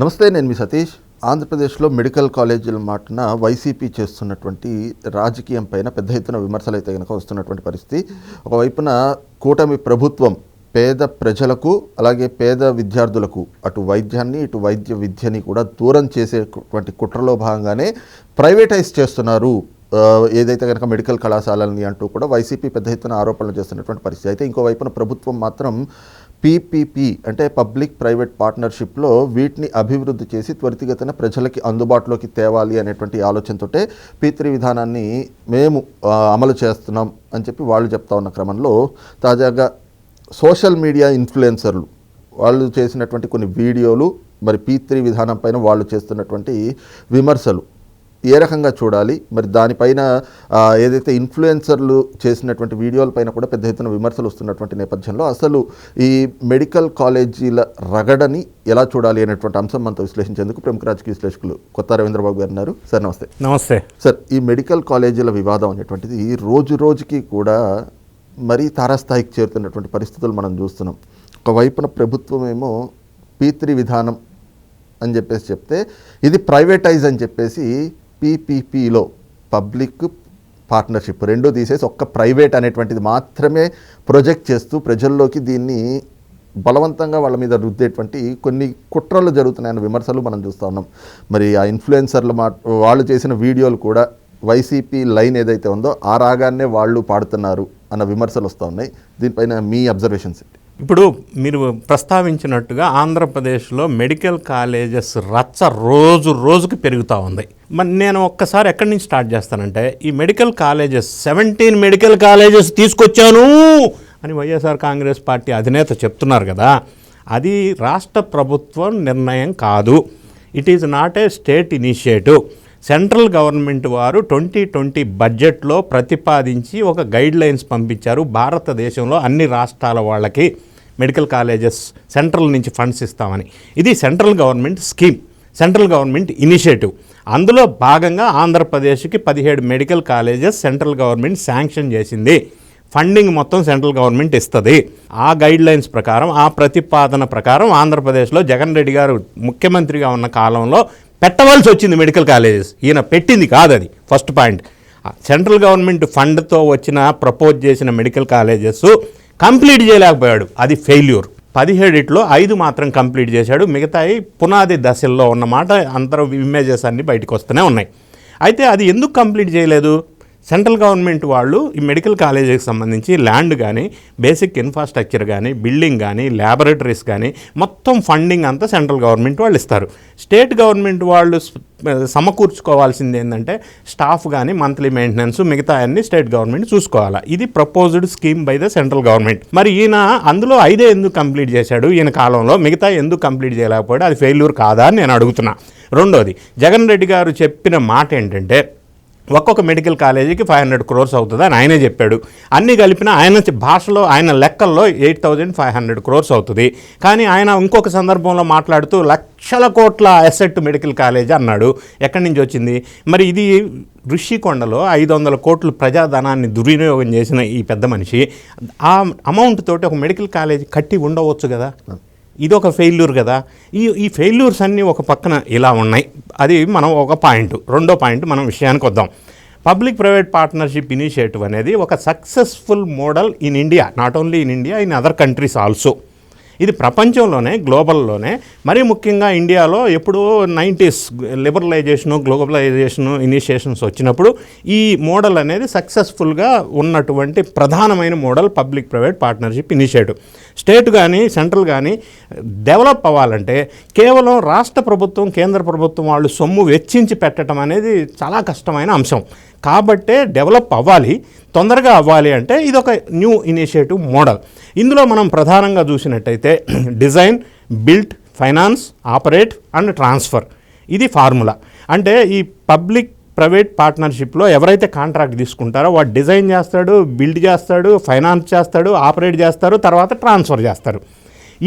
నమస్తే, నేను మీ సతీష్. ఆంధ్రప్రదేశ్లో మెడికల్ కాలేజీల మాటన వైసీపీ చేస్తున్నటువంటి రాజకీయం పైన పెద్ద ఎత్తున విమర్శలు అయితే కనుక వస్తున్నటువంటి పరిస్థితి. ఒకవైపున కూటమి ప్రభుత్వం పేద ప్రజలకు అలాగే పేద విద్యార్థులకు అటు వైద్యాన్ని ఇటు వైద్య విద్యని కూడా దూరం చేసేటువంటి కుట్రలో భాగంగానే ప్రైవేటైజ్ చేస్తున్నారు ఏదైతే కనుక మెడికల్ కళాశాలలని అంటూ కూడా వైసీపీ పెద్ద ఎత్తున ఆరోపణలు చేస్తున్నటువంటి పరిస్థితి. అయితే ఇంకోవైపున ప్రభుత్వం మాత్రం పీపీపీ అంటే పబ్లిక్ ప్రైవేట్ పార్ట్నర్షిప్లో వీటిని అభివృద్ధి చేసి త్వరితగతిన ప్రజలకి అందుబాటులోకి తేవాలి అనేటువంటి ఆలోచనతోటే P3 విధానాన్ని మేము అమలు చేస్తున్నాం అని చెప్పి వాళ్ళు చెప్తా ఉన్న క్రమంలో తాజాగా సోషల్ మీడియా ఇన్ఫ్లుయెన్సర్లు వాళ్ళు చేసినటువంటి కొన్ని వీడియోలు మరి P3 విధానం పైన వాళ్ళు చేస్తున్నటువంటి విమర్శలు ఏ రకంగా చూడాలి, మరి దానిపైన ఏదైతే ఇన్ఫ్లుయెన్సర్లు చేసినటువంటి వీడియోలపైన కూడా పెద్ద ఎత్తున విమర్శలు వస్తున్నటువంటి నేపథ్యంలో అసలు ఈ మెడికల్ కాలేజీల రగడని ఎలా చూడాలి అనేటువంటి అంశం మనతో విశ్లేషించేందుకు ప్రముఖ రాజకీయ విశ్లేషకులు కొత్త రవీంద్రబాబు గారు ఉన్నారు. సార్ నమస్తే. నమస్తే సార్. ఈ మెడికల్ కాలేజీల వివాదం అనేటువంటిది రోజు రోజుకి కూడా మరీ తారాస్థాయికి చేరుతున్నటువంటి పరిస్థితులు మనం చూస్తున్నాం. ఒకవైపున ప్రభుత్వం ఏమో P3 విధానం అని చెప్పేసి చెప్తే ఇది ప్రైవేటైజ్ అని చెప్పేసి పీపీపీలో పబ్లిక్ పార్ట్నర్షిప్ రెండూ తీసేసి ఒక్క ప్రైవేట్ అనేటువంటిది మాత్రమే ప్రొజెక్ట్ చేస్తూ ప్రజల్లోకి దీన్ని బలవంతంగా వాళ్ళ మీద రుద్దేటువంటి కొన్ని కుట్రలు జరుగుతున్నాయన్న విమర్శలు మనం చూస్తూ ఉన్నాం. మరి ఆ ఇన్ఫ్లుయెన్సర్లు వాళ్ళు చేసిన వీడియోలు కూడా వైసీపీ లైన్ ఏదైతే ఉందో ఆ రాగాన్నే వాళ్ళు పాడుతున్నారు అన్న విమర్శలు వస్తూ ఉన్నాయి. దీనిపైన మీ అబ్జర్వేషన్స్ ఏంటి? ఇప్పుడు మీరు ప్రస్తావించినట్టుగా ఆంధ్రప్రదేశ్లో మెడికల్ కాలేజెస్ రచ్చ రోజు రోజుకి పెరుగుతూ ఉంది. మరి నేను ఒక్కసారి ఎక్కడి నుంచి స్టార్ట్ చేస్తానంటే, ఈ మెడికల్ కాలేజెస్ 17 మెడికల్ కాలేజెస్ తీసుకొచ్చాను అని వైఎస్ఆర్ కాంగ్రెస్ పార్టీ అధినేత చెప్తున్నారు కదా, అది రాష్ట్ర ప్రభుత్వం నిర్ణయం కాదు. It is not a state initiative. Central government వారు 2020 బడ్జెట్లో ప్రతిపాదించి ఒక గైడ్ లైన్స్ పంపించారు. భారతదేశంలో అన్ని రాష్ట్రాల వాళ్ళకి మెడికల్ కాలేజెస్ సెంట్రల్ నుంచి ఫండ్స్ ఇస్తామని. ఇది central government scheme, central government initiative. అందులో భాగంగా ఆంధ్రప్రదేశ్కి 17 medical colleges central government sanction చేసింది. ఫండింగ్ మొత్తం సెంట్రల్ గవర్నమెంట్ ఇస్తుంది. ఆ గైడ్ లైన్స్ ప్రకారం, ఆ ప్రతిపాదన ప్రకారం ఆంధ్రప్రదేశ్లో జగన్ రెడ్డి గారు ముఖ్యమంత్రిగా ఉన్న కాలంలో పెట్టవలసి వచ్చింది మెడికల్ కాలేజెస్. ఈయన పెట్టింది కాదు, అది ఫస్ట్ పాయింట్. సెంట్రల్ గవర్నమెంట్ ఫండ్తో వచ్చిన ప్రపోజ్ చేసిన మెడికల్ కాలేజెస్ కంప్లీట్ చేయలేకపోయాడు, అది ఫెయిల్యూర్. 17లో 5 మాత్రం కంప్లీట్ చేశాడు, మిగతాయి పునాది దశల్లో ఉన్నమాట. అందరూ ఇమేజెస్ అన్నీ బయటకు వస్తూనే ఉన్నాయి. అయితే అది ఎందుకు కంప్లీట్ చేయలేదు? సెంట్రల్ గవర్నమెంట్ వాళ్ళు ఈ మెడికల్ కాలేజీకి సంబంధించి ల్యాండ్ కానీ, బేసిక్ ఇన్ఫ్రాస్ట్రక్చర్ కానీ, బిల్డింగ్ కానీ, ల్యాబొరేటరీస్ కానీ మొత్తం ఫండింగ్ అంతా సెంట్రల్ గవర్నమెంట్ వాళ్ళు ఇస్తారు. స్టేట్ గవర్నమెంట్ వాళ్ళు సమకూర్చుకోవాల్సింది ఏంటంటే స్టాఫ్ కానీ, మంత్లీ మెయింటెనెన్స్, మిగతా అన్ని స్టేట్ గవర్నమెంట్ చూసుకోవాలా. ఇది proposed scheme by the central government. మరి ఈయన అందులో 5 ఎందుకు కంప్లీట్ చేశాడు ఈయన కాలంలో, మిగతా ఎందుకు కంప్లీట్ చేయలేకపోయాడు? అది ఫెయిల్యూర్ కాదా అని నేను అడుగుతున్నా. రెండోది, జగన్ రెడ్డి గారు చెప్పిన మాట ఏంటంటే ఒక్కొక్క మెడికల్ కాలేజీకి 500 crores అవుతుంది అని ఆయనే చెప్పాడు. అన్నీ కలిపిన ఆయన భాషలో, ఆయన లెక్కల్లో 8,500 crores అవుతుంది. కానీ ఆయన ఇంకొక సందర్భంలో మాట్లాడుతూ లక్షల కోట్ల అసెట్ మెడికల్ కాలేజ్ అన్నాడు. ఎక్కడి నుంచి వచ్చింది? మరి ఇది ఋషికొండలో 500 కోట్లు ప్రజాధనాన్ని దుర్వినియోగం చేసిన ఈ పెద్ద మనిషి ఆ అమౌంట్ తోటి ఒక మెడికల్ కాలేజీ కట్టి ఉండవచ్చు కదా. ఇది ఒక ఫెయిల్యూర్ కదా. ఈ ఫెయిల్యూర్స్ అన్నీ ఒక పక్కన ఇలా ఉన్నాయి. అది మనం ఒక పాయింట్. రెండో పాయింట్, మనం విషయానికి వద్దాం. పబ్లిక్ ప్రైవేట్ పార్ట్నర్షిప్ ఇనిషియేటివ్ అనేది ఒక successful model in India, not only in India, in other countries also. ఇది ప్రపంచంలోనే, గ్లోబల్లోనే, మరీ ముఖ్యంగా ఇండియాలో ఎప్పుడూ 90s లిబరలైజేషను, గ్లోబలైజేషను ఇనిషియేషన్స్ వచ్చినప్పుడు ఈ మోడల్ అనేది సక్సెస్ఫుల్గా ఉన్నటువంటి ప్రధానమైన model public private partnership initiative. State కానీ, సెంట్రల్ కానీ డెవలప్ అవ్వాలంటే కేవలం రాష్ట్ర ప్రభుత్వం, కేంద్ర ప్రభుత్వం వాళ్ళు సొమ్ము వెచ్చించి పెట్టడం అనేది చాలా కష్టమైన అంశం. కాబట్టే డెవలప్ అవ్వాలి, తొందరగా అవ్వాలి అంటే ఇది ఒక న్యూ ఇనిషియేటివ్ మోడల్. ఇందులో మనం ప్రధానంగా చూసినట్టయితే design, build, finance, operate and transfer, ఇది ఫార్ములా. అంటే ఈ పబ్లిక్ ప్రైవేట్ పార్ట్నర్షిప్లో ఎవరైతే కాంట్రాక్ట్ తీసుకుంటారో వాడు డిజైన్ చేస్తాడు, బిల్డ్ చేస్తాడు, ఫైనాన్స్ చేస్తాడు, ఆపరేట్ చేస్తారు, తర్వాత ట్రాన్స్ఫర్ చేస్తారు.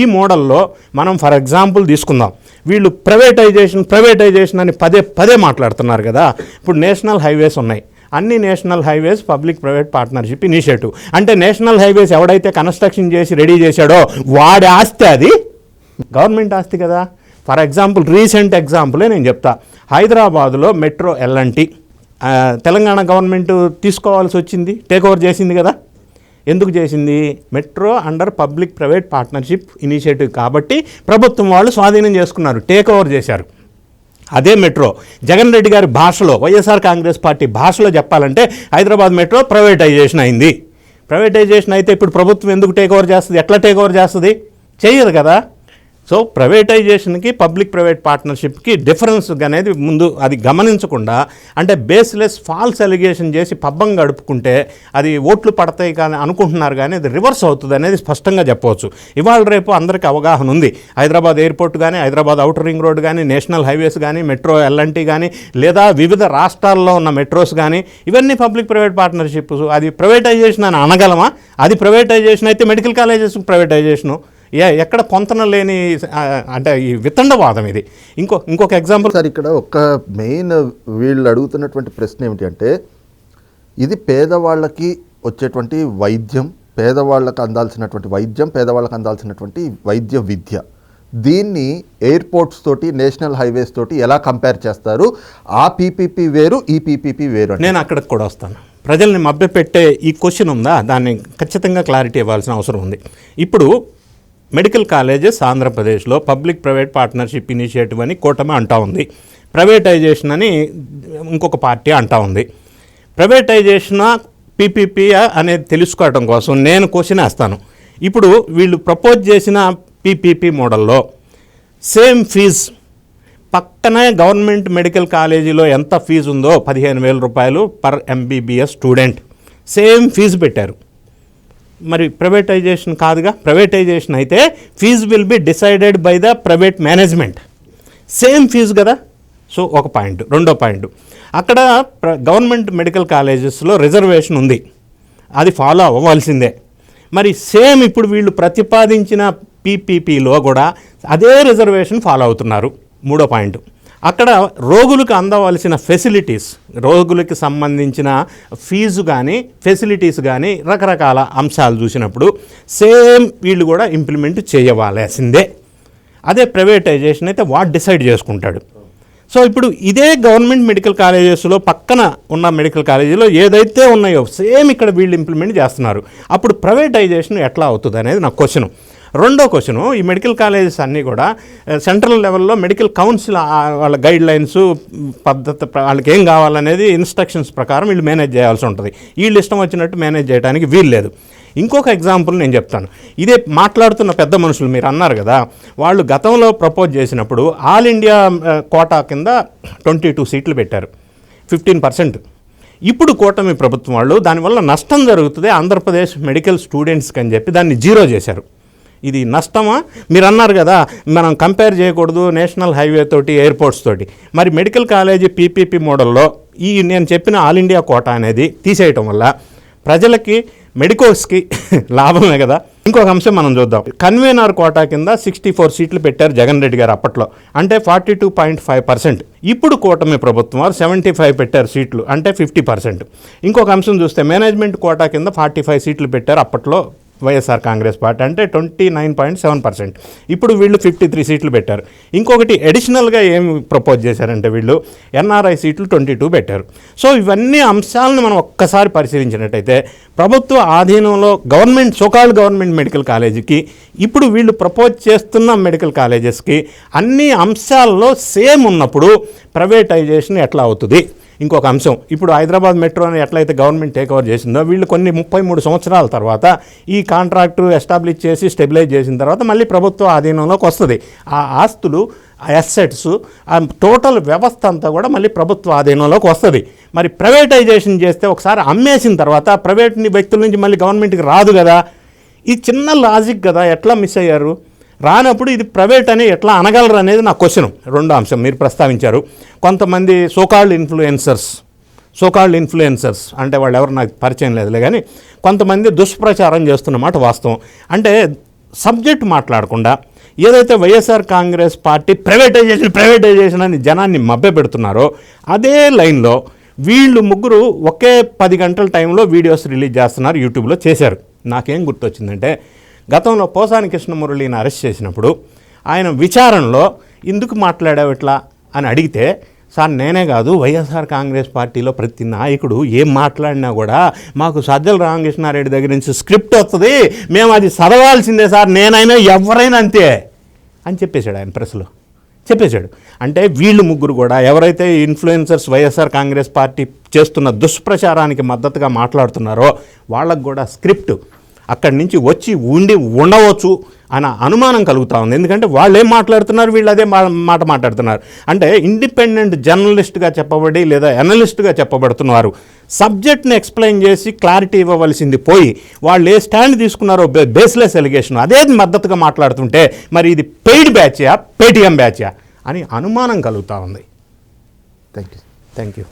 ఈ మోడల్లో మనం ఫర్ ఎగ్జాంపుల్ తీసుకుందాం, వీళ్ళు ప్రైవేటైజేషన్ అని పదే మాట్లాడుతున్నారు కదా. ఇప్పుడు నేషనల్ హైవేస్ ఉన్నాయి, అన్ని national highways public private partnership initiative. అంటే నేషనల్ హైవేస్ ఎవడైతే కన్స్ట్రక్షన్ చేసి రెడీ చేశాడో వాడి ఆస్తి, అది గవర్నమెంట్ ఆస్తి కదా. ఫర్ ఎగ్జాంపుల్ రీసెంట్ ఎగ్జాంపులే నేను చెప్తా. హైదరాబాదులో మెట్రో ఎల్ఎన్టీ తెలంగాణ గవర్నమెంట్ తీసుకోవాల్సి వచ్చింది, టేక్ ఓవర్ చేసింది కదా. ఎందుకు చేసింది? Metro under public private partnership initiative కాబట్టి ప్రభుత్వం వాళ్ళు స్వాధీనం చేసుకున్నారు, టేక్ ఓవర్ చేశారు. అదే మెట్రో జగన్ రెడ్డి గారి భాషలో, వైఎస్ఆర్ కాంగ్రెస్ పార్టీ భాషలో చెప్పాలంటే హైదరాబాద్ మెట్రో ప్రైవేటైజేషన్ అయింది. ప్రైవేటైజేషన్ అయితే ఇప్పుడు ప్రభుత్వం ఎందుకు టేక్ ఓవర్ చేస్తుంది? ఎట్లా టేక్ ఓవర్ చేస్తుంది? చేయదు కదా. సో ప్రైవేటైజేషన్కి పబ్లిక్ ప్రైవేట్ పార్ట్నర్షిప్కి డిఫరెన్స్ అనేది ముందు అది గమనించకుండా, అంటే బేస్లెస్ ఫాల్స్ అలిగేషన్ చేసి పబ్బం గడుపుకుంటే అది ఓట్లు పడతాయి కానీ అనుకుంటున్నారు, కానీ అది రివర్స్ అవుతుంది అనేది స్పష్టంగా చెప్పవచ్చు. ఇవాళ రేపు అందరికీ అవగాహన ఉంది. హైదరాబాద్ ఎయిర్పోర్ట్ కానీ, హైదరాబాద్ ఔటర్ రింగ్ రోడ్ కానీ, నేషనల్ హైవేస్ కానీ, మెట్రో ఎల్ఎన్టీ కానీ, లేదా వివిధ రాష్ట్రాల్లో ఉన్న మెట్రోస్ కానీ, ఇవన్నీ పబ్లిక్ ప్రైవేట్ పార్ట్నర్షిప్స్. అది ప్రైవేటైజేషన్ అని అనగలమా? అది ప్రైవేటైజేషన్ అయితే మెడికల్ కాలేజెస్ ప్రైవేటైజేషను ఎక్కడ పొంతన లేని అంటే ఈ వితండవాదం ఇది. ఇంకొక ఎగ్జాంపుల్ సార్, ఇక్కడ ఒక మెయిన్ వీళ్ళు అడుగుతున్నటువంటి ప్రశ్న ఏమిటి అంటే, ఇది పేదవాళ్ళకి వచ్చేటువంటి వైద్యం, పేదవాళ్ళకి అందాల్సినటువంటి వైద్యం, పేదవాళ్ళకి అందాల్సినటువంటి వైద్య విద్య, దీన్ని ఎయిర్పోర్ట్స్ తోటి, నేషనల్ హైవేస్ తోటి ఎలా కంపేర్ చేస్తారు? ఆ పీపీపీ వేరు, ఈ పీపీపీ వేరు. నేను అక్కడికి కూడా వస్తాను. ప్రజల్ని మభ్యపెట్టే ఈ క్వశ్చన్ ఉందా, దాన్ని ఖచ్చితంగా క్లారిటీ ఇవ్వాల్సిన అవసరం ఉంది. ఇప్పుడు మెడికల్ కాలేజెస్ ఆంధ్రప్రదేశ్లో పబ్లిక్ ప్రైవేట్ పార్ట్నర్షిప్ ఇనిషియేటివ్ అని కూటమి అంటా ఉంది, ప్రైవేటైజేషన్ అని ఇంకొక పార్టీ అంటా ఉంది. ప్రైవేటైజేషన్ పీపీపీ అనేది తెలుసుకోవడం కోసం నేను క్వశ్చన్ వేస్తాను. ఇప్పుడు వీళ్ళు ప్రపోజ్ చేసిన పీపీపీ మోడల్లో సేమ్ ఫీజ్ పక్కనే గవర్నమెంట్ మెడికల్ కాలేజీలో ఎంత ఫీజు ఉందో 15,000 రూపాయలు per MBBS student, same fee పెట్టారు. మరి ప్రైవేటైజేషన్ కాదుగా. ప్రైవేటైజేషన్ అయితే fee will be decided by the private management, same fee కదా. సో ఒక పాయింట్. రెండో పాయింట్, అక్కడ గవర్నమెంట్ మెడికల్ కాలేజెస్లో రిజర్వేషన్ ఉంది, అది ఫాలో అవ్వాల్సిందే. మరి సేమ్ ఇప్పుడు వీళ్ళు ప్రతిపాదించిన పీపీపీలో కూడా అదే రిజర్వేషన్ ఫాలో అవుతున్నారు. మూడో పాయింట్, అక్కడ రోగులకు అందవలసిన ఫెసిలిటీస్, రోగులకి సంబంధించిన ఫీజు కానీ ఫెసిలిటీస్ కానీ రకరకాల అంశాలు చూసినప్పుడు సేమ్ వీళ్ళు కూడా ఇంప్లిమెంట్ చేయవలసిందే. అదే ప్రైవేటైజేషన్ అయితే వాడు డిసైడ్ చేసుకుంటాడు. సో ఇప్పుడు ఇదే గవర్నమెంట్ మెడికల్ కాలేజెస్లో పక్కన ఉన్న మెడికల్ కాలేజీలో ఏదైతే ఉన్నాయో సేమ్ ఇక్కడ వీళ్ళు ఇంప్లిమెంట్ చేస్తున్నారు. అప్పుడు ప్రైవేటైజేషన్ ఎట్లా అవుతుంది అనేది నా క్వశ్చను. రెండో క్వశ్చను, ఈ మెడికల్ కాలేజెస్ అన్నీ కూడా సెంట్రల్ లెవెల్లో మెడికల్ కౌన్సిల్ వాళ్ళ గైడ్ లైన్స్ పద్ధతి వాళ్ళకి ఏం కావాలనేది ఇన్స్ట్రక్షన్స్ ప్రకారం వీళ్ళు మేనేజ్ చేయాల్సి ఉంటుంది. వీళ్ళు ఇష్టం వచ్చినట్టు మేనేజ్ చేయడానికి వీలు లేదు. ఇంకొక ఎగ్జాంపుల్ నేను చెప్తాను. ఇదే మాట్లాడుతున్న పెద్ద మనుషులు మీరు అన్నారు కదా, వాళ్ళు గతంలో ప్రపోజ్ చేసినప్పుడు ఆల్ ఇండియా కోటా కింద 22 సీట్లు పెట్టారు, 15%. ఇప్పుడు కూటమి ప్రభుత్వం వాళ్ళు దానివల్ల నష్టం జరుగుతుంది ఆంధ్రప్రదేశ్ మెడికల్ స్టూడెంట్స్కి అని చెప్పి దాన్ని 0 చేశారు. ఇది నష్టమా? మీరు అన్నారు కదా మనం కంపేర్ చేయకూడదు నేషనల్ హైవే తోటి, ఎయిర్పోర్ట్స్ తోటి. మరి మెడికల్ కాలేజీ పీపీపీ మోడల్లో ఈ నేను చెప్పిన ఆల్ ఇండియా కోటా అనేది తీసేయటం వల్ల ప్రజలకి, మెడికోస్కి లాభమే కదా. ఇంకొక అంశం మనం చూద్దాం. కన్వీనర్ కోటా కింద 64 సీట్లు పెట్టారు జగన్ రెడ్డి గారు అప్పట్లో, అంటే 42.5%. ఇప్పుడు కూటమి ప్రభుత్వం వారు 75 పెట్టారు సీట్లు, అంటే 50%. ఇంకొక అంశం చూస్తే మేనేజ్మెంట్ కోటా కింద 45 సీట్లు పెట్టారు అప్పట్లో వైఎస్ఆర్ కాంగ్రెస్ పార్టీ, అంటే 29.7%. ఇప్పుడు వీళ్ళు 53 సీట్లు పెట్టారు. ఇంకొకటి అడిషనల్గా ఏమి ప్రపోజ్ చేశారంటే వీళ్ళు ఎన్ఆర్ఐ సీట్లు 22 పెట్టారు. సో ఇవన్నీ అంశాలను మనం ఒక్కసారి పరిశీలించినట్టయితే ప్రభుత్వ ఆధీనంలో సోకాల్డ్ గవర్నమెంట్ మెడికల్ కాలేజీకి ఇప్పుడు వీళ్ళు ప్రపోజ్ చేస్తున్న మెడికల్ కాలేజెస్కి అన్ని అంశాల్లో సేమ్ ఉన్నప్పుడు ప్రైవేటైజేషన్ ఎట్లా అవుతుంది? ఇంకొక అంశం, ఇప్పుడు హైదరాబాద్ మెట్రోని ఎట్లయితే గవర్నమెంట్ టేక్ ఓవర్ చేసిందో వీళ్ళు కొన్ని 33 సంవత్సరాల తర్వాత ఈ కాంట్రాక్టు ఎస్టాబ్లిష్ చేసి స్టెబిలైజ్ చేసిన తర్వాత మళ్ళీ ప్రభుత్వ ఆధీనంలోకి వస్తుంది. ఆ ఆస్తులు, అసెట్స్, ఆ టోటల్ వ్యవస్థ అంతా కూడా మళ్ళీ ప్రభుత్వ ఆధీనంలోకి వస్తుంది. మరి ప్రైవేటైజేషన్ చేస్తే ఒకసారి అమ్మేసిన తర్వాత ప్రైవేట్ వ్యక్తుల నుంచి మళ్ళీ గవర్నమెంట్కి రాదు కదా. ఈ చిన్న లాజిక్ కదా, ఎట్లా మిస్ అయ్యారు? రానప్పుడు ఇది ప్రైవేట్ అని ఎట్లా అనగలరు అనేది నా క్వశ్చన్. రెండో అంశం మీరు ప్రస్తావించారు, కొంతమంది సోకాల్డ్ ఇన్ఫ్లుయెన్సర్స్ అంటే వాళ్ళు ఎవరు నాకు పరిచయం లేదులే, కానీ కొంతమంది దుష్ప్రచారం చేస్తున్నమాట వాస్తవం. అంటే సబ్జెక్ట్ మాట్లాడకుండా ఏదైతే వైఎస్ఆర్ కాంగ్రెస్ పార్టీ ప్రైవేటైజేషన్ అని జనాన్ని మభ్యపెడుతున్నారో అదే లైన్లో వీళ్ళు ముగ్గురు ఒకే 10 గంటల టైంలో వీడియోస్ రిలీజ్ చేస్తున్నారు, యూట్యూబ్లో చేశారు. నాకేం గుర్తొచ్చిందంటే గతంలో పోసాని కృష్ణమురళిని అరెస్ట్ చేసినప్పుడు ఆయన విచారణలో ఎందుకు మాట్లాడావు ఇట్లా అని అడిగితే, సార్ నేనే కాదు, వైఎస్ఆర్ కాంగ్రెస్ పార్టీలో ప్రతి నాయకుడు ఏం మాట్లాడినా కూడా మాకు సజ్జల రామకృష్ణారెడ్డి దగ్గర నుంచి స్క్రిప్ట్ వస్తుంది, మేము అది చదవాల్సిందే సార్, నేనైనా ఎవరైనా అంతే అని చెప్పేశాడు ఆయన ప్రెస్లో చెప్పేశాడు. అంటే వీళ్ళు ముగ్గురు కూడా ఎవరైతే ఇన్ఫ్లుయెన్సర్స్ వైఎస్ఆర్ కాంగ్రెస్ పార్టీ చేస్తున్న దుష్ప్రచారానికి మద్దతుగా మాట్లాడుతున్నారో వాళ్ళకు కూడా స్క్రిప్ట్ అక్కడి నుంచి వచ్చి ఉండవచ్చు అన్న అనుమానం కలుగుతూ ఉంది. ఎందుకంటే వాళ్ళు ఏం మాట్లాడుతున్నారు, వీళ్ళు అదే మాట మాట్లాడుతున్నారు. అంటే ఇండిపెండెంట్ జర్నలిస్ట్గా చెప్పబడి లేదా అనలిస్ట్గా చెప్పబడుతున్నారు. సబ్జెక్ట్ని ఎక్స్ప్లెయిన్ చేసి క్లారిటీ ఇవ్వవలసింది పోయి వాళ్ళు ఏ స్టాండ్ తీసుకున్నారో బేస్లెస్ ఎలిగేషన్ అదే మద్దతుగా మాట్లాడుతుంటే మరి ఇది పెయిడ్ బ్యాచా పేటీఎం బ్యాచా అని అనుమానం కలుగుతూ ఉంది. Thank you. Thank you.